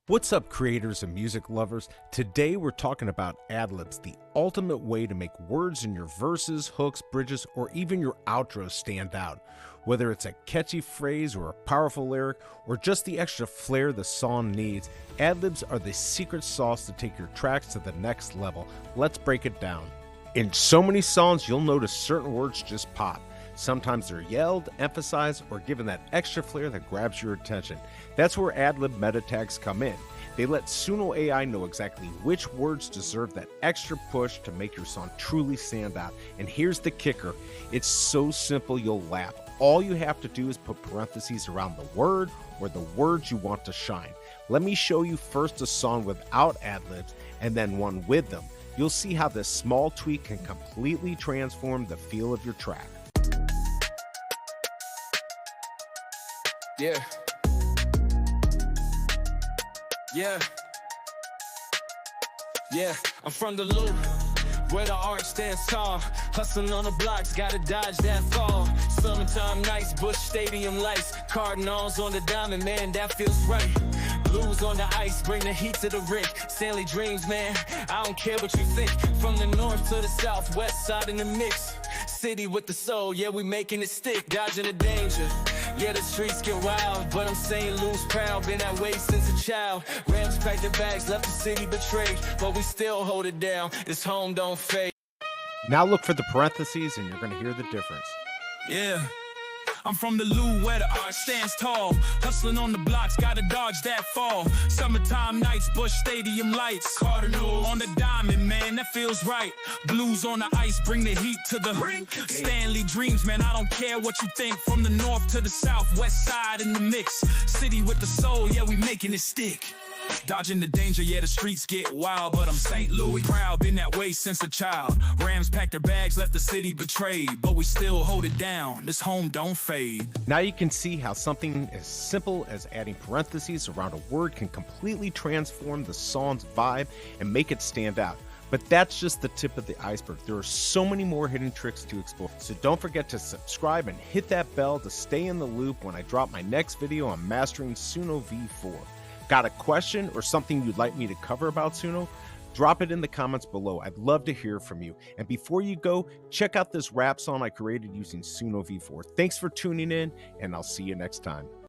What's up, creators and music lovers? Today we're talking about ad-libs, the ultimate way to make words in your verses, hooks, bridges, or even your outros stand out. Whether it's a catchy phrase or a powerful lyric, or just the extra flair the song needs, ad-libs are the secret sauce to take your tracks to the next level. Let's break it down. In so many songs, you'll notice certain words just pop. Sometimes they're yelled, emphasized, or given that extra flair that grabs your attention. That's where ad-lib meta tags come in. They let Suno AI know exactly which words deserve that extra push to make your song truly stand out. And here's the kicker. It's so simple you'll laugh. All you have to do is put parentheses around the word or the words you want to shine. Let me show you first a song without ad-libs and then one with them. You'll see how this small tweak can completely transform the feel of your track. Yeah. Yeah. Yeah, I'm from the loop, where the arch stands tall. Hustling on the blocks, gotta dodge that fall. Summertime nights, Busch Stadium lights. Cardinals on the diamond, man, that feels right. Blues on the ice, bring the heat to the rink. Stanley dreams, man, I don't care what you think. From the north to the south, west side in the mix. City with the soul, yeah, we making it stick. Dodging the danger, yeah, the streets get wild. But I'm St. Louis proud, been that way since a child. Rams packed their bags, left the city betrayed. But we still hold it down, this home don't fade. Now look for the parentheses and you're going to hear the difference. Yeah, I'm from the Lou where the art stands tall. Hustling on the blocks, gotta dodge that fall. Summertime nights, Busch Stadium lights. Cardinals on the diamond, man, that feels right. Blues on the ice, bring the heat to the rink. Stanley dreams, man, I don't care what you think. From the north to the south, west side in the mix. City with the soul, yeah, we making it stick. Dodging the danger, yeah, the streets get wild. But I'm St. Louis proud, been that way since a child. Rams packed their bags, left the city betrayed. But we still hold it down, this home don't fade. Now you can see how something as simple as adding parentheses around a word can completely transform the song's vibe and make it stand out. But that's just the tip of the iceberg. There are so many more hidden tricks to explore. So don't forget to subscribe and hit that bell to stay in the loop when I drop my next video on mastering Suno V4. Got a question or something you'd like me to cover about Suno? Drop it in the comments below. I'd love to hear from you. And before you go, check out this rap song I created using Suno V4. Thanks for tuning in, and I'll see you next time.